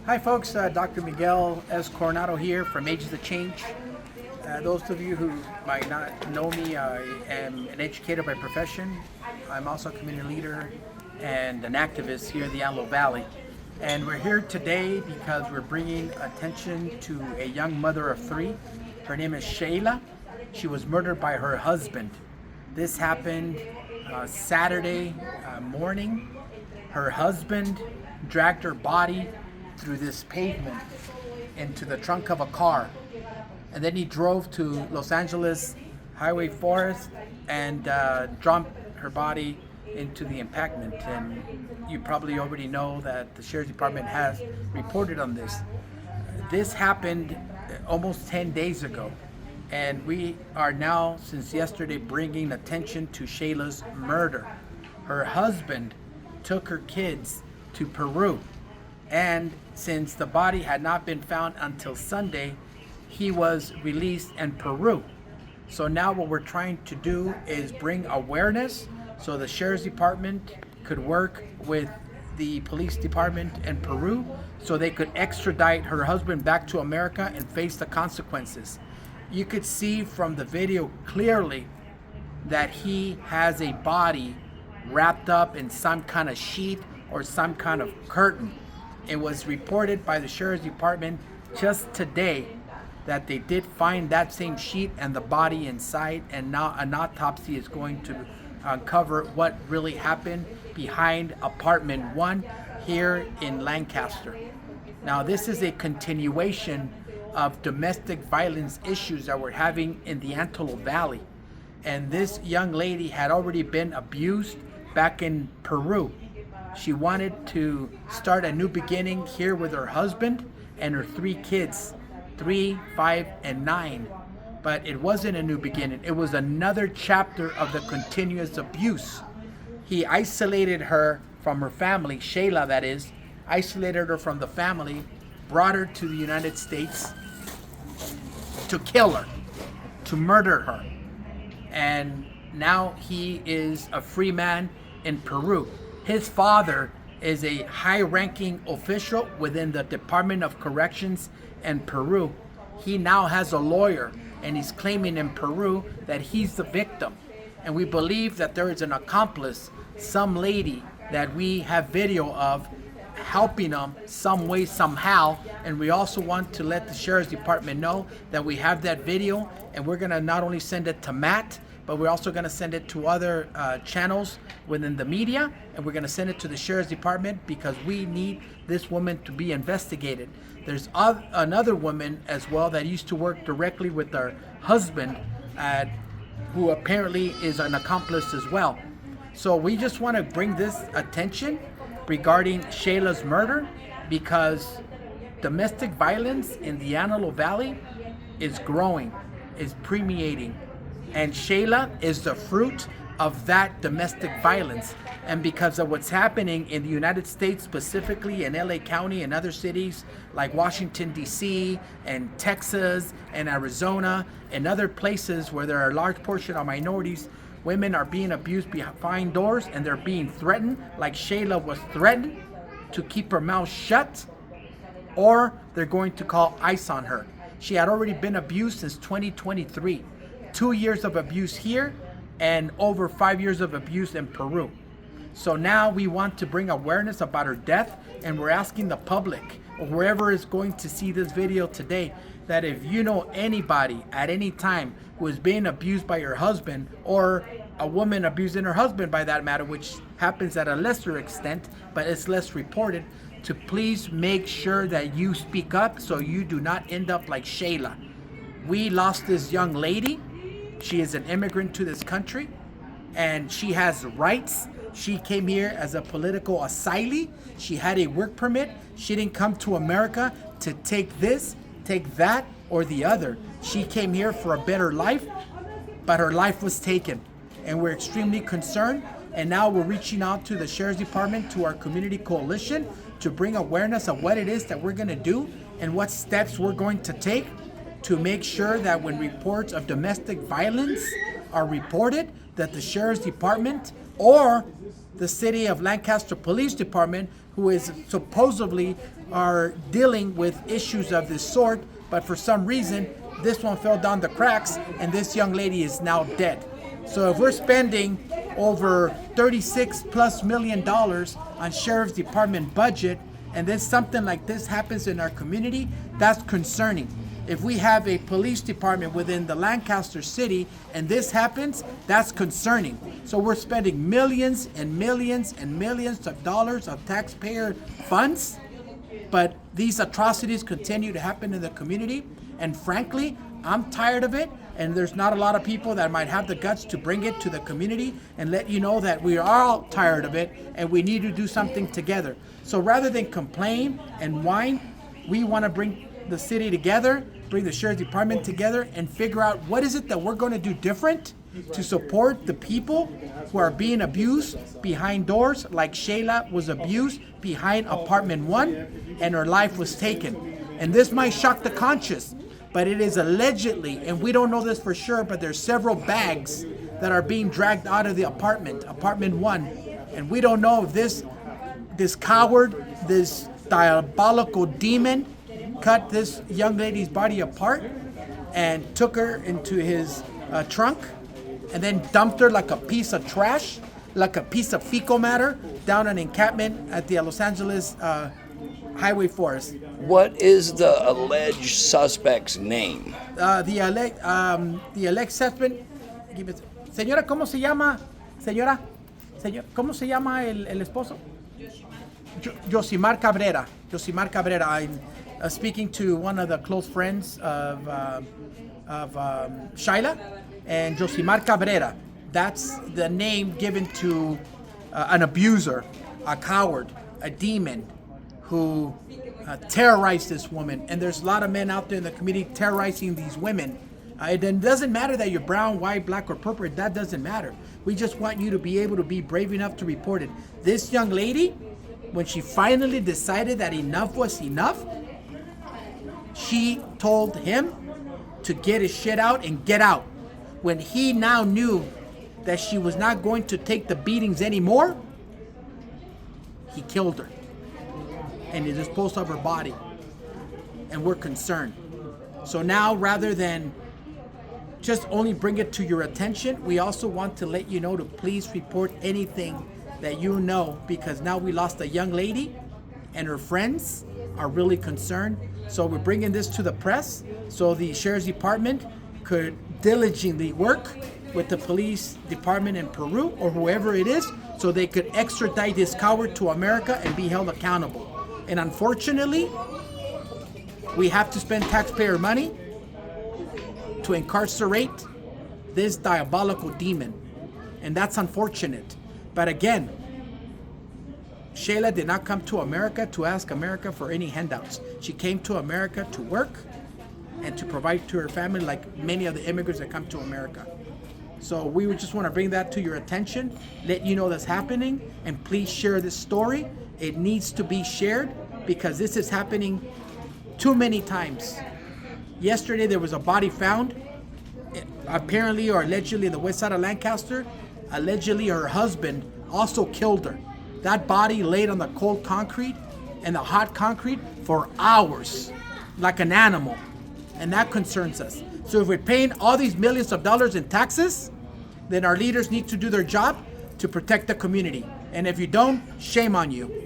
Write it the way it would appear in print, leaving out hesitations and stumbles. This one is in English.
Hi folks, Dr. Miguel Coronado here from Agents of Change. Those of you who might not know me, I am an educator by profession. I'm also a community leader and an activist here in the Antelope Valley. And we're here today because we're bringing attention to a young mother of three. Her name is Shayla. She was murdered by her husband. This happened Saturday morning. Her husband dragged her body through this pavement into the trunk of a car, and then he drove to Los Angeles Highway Forest and dumped her body into the embankment. And you probably already know that the Sheriff's Department has reported on this. This happened almost 10 days ago, and we are now, since yesterday, bringing attention to Shayla's murder. Her husband took her kids to Peru, and since the body had not been found until Sunday, he was released in Peru. So now what we're trying to do is bring awareness so the Sheriff's Department could work with the police department in Peru so they could extradite her husband back to America and face the consequences. You could see from the video clearly that he has a body wrapped up in some kind of sheet or some kind of curtain. It was reported by the Sheriff's Department just today that they did find that same sheet and the body inside, and now an autopsy is going to uncover what really happened behind apartment 1 here in Lancaster. Now this is a continuation of domestic violence issues that we're having in the Antelope Valley, and this young lady had already been abused back in Peru. She wanted to start a new beginning here with her husband and her 3 kids, 3, 5, and 9. But it wasn't a new beginning. It was another chapter of the continuous abuse. He isolated her from her family, Shayla that is, isolated her from the family, brought her to the United States to kill her, to murder her. And now he is a free man in Peru. His father is a high-ranking official within the Department of Corrections in Peru. He now has a lawyer, and he's claiming in Peru that he's the victim. And we believe that there is an accomplice, some lady that we have video of helping him some way, somehow. And we also want to let the Sheriff's Department know that we have that video, and we're gonna not only send it to Matt, but we're also going to send it to other channels within the media, and we're going to send it to the Sheriff's Department because we need this woman to be investigated. There's another woman as well that used to work directly with her husband, who apparently is an accomplice as well. So we just want to bring this attention regarding Shayla's murder, because domestic violence in the Antelope Valley is growing, is permeating. And Shayla is the fruit of that domestic violence. And because of what's happening in the United States, specifically in LA County and other cities like Washington, D.C., and Texas, and Arizona, and other places where there are a large portion of minorities, women are being abused behind doors, and they're being threatened, like Shayla was threatened to keep her mouth shut, or they're going to call ICE on her. She had already been abused since 2023. 2 years of abuse here and over 5 years of abuse in Peru. So now we want to bring awareness about her death, and we're asking the public or whoever is going to see this video today that if you know anybody at any time who is being abused by her husband, or a woman abusing her husband by that matter, which happens at a lesser extent but it's less reported, to please make sure that you speak up so you do not end up like Shayla. We lost this young lady. She is an immigrant to this country, and she has rights. She came here as a political asylee. She had a work permit. She didn't come to America to take this, take that, or the other. She came here for a better life, but her life was taken. And we're extremely concerned. And now we're reaching out to the Sheriff's Department, to our community coalition, to bring awareness of what it is that we're gonna do and what steps we're going to take to make sure that when reports of domestic violence are reported, that the Sheriff's Department or the City of Lancaster Police Department, who who is supposedly are dealing with issues of this sort, but for some reason, this one fell down the cracks and this young lady is now dead. So if we're spending over $36+ million on Sheriff's Department budget, and then something like this happens in our community, that's concerning. If we have a police department within the Lancaster city and this happens, that's concerning. So we're spending millions and millions and millions of dollars of taxpayer funds, but these atrocities continue to happen in the community. And frankly, I'm tired of it. And there's not a lot of people that might have the guts to bring it to the community and let you know that we are all tired of it and we need to do something together. So rather than complain and whine, we want to bring the city together, bring the Sheriff's Department together, and figure out what is it that we're going to do different to support the people who are being abused behind doors, like Shayla was abused behind apartment 1 and her life was taken. And this might shock the conscious, but it is allegedly, and we don't know this for sure, but there's several bags that are being dragged out of the apartment 1, and we don't know if this coward, this diabolical demon cut this young lady's body apart and took her into his trunk and then dumped her like a piece of trash, like a piece of fecal matter down an encampment at the Los Angeles Highway Forest. What is the alleged suspect's name? The alleged suspect. Señora, ¿cómo se llama? Señora, ¿cómo se llama el esposo? Josimar Cabrera. Josimar Cabrera. I'm speaking to one of the close friends of Shayla, and Josimar Cabrera. That's the name given to an abuser, a coward, a demon who terrorized this woman. And there's a lot of men out there in the community terrorizing these women. It doesn't matter that you're brown, white, black, or purple. That doesn't matter. We just want you to be able to be brave enough to report it. This young lady, when she finally decided that enough was enough, she told him to get his shit out and get out. When he now knew that she was not going to take the beatings anymore, he killed her and he disposed of her body. And we're concerned. So now, rather than just only bring it to your attention, we also want to let you know to please report anything that you know, because now we lost a young lady and her friends are really concerned. So we're bringing this to the press so the Sheriff's Department could diligently work with the police department in Peru or whoever it is, so they could extradite this coward to America and be held accountable. And unfortunately, we have to spend taxpayer money to incarcerate this diabolical demon. And that's unfortunate. But again, Shayla did not come to America to ask America for any handouts. She came to America to work and to provide to her family, like many of the immigrants that come to America. So we would just want to bring that to your attention, let you know that's happening, and please share this story. It needs to be shared because this is happening too many times. Yesterday there was a body found, apparently or allegedly, in the west side of Lancaster. Allegedly her husband also killed her. That body laid on the cold concrete and the hot concrete for hours, like an animal. And that concerns us. So if we're paying all these millions of dollars in taxes, then our leaders need to do their job to protect the community. And if you don't, shame on you.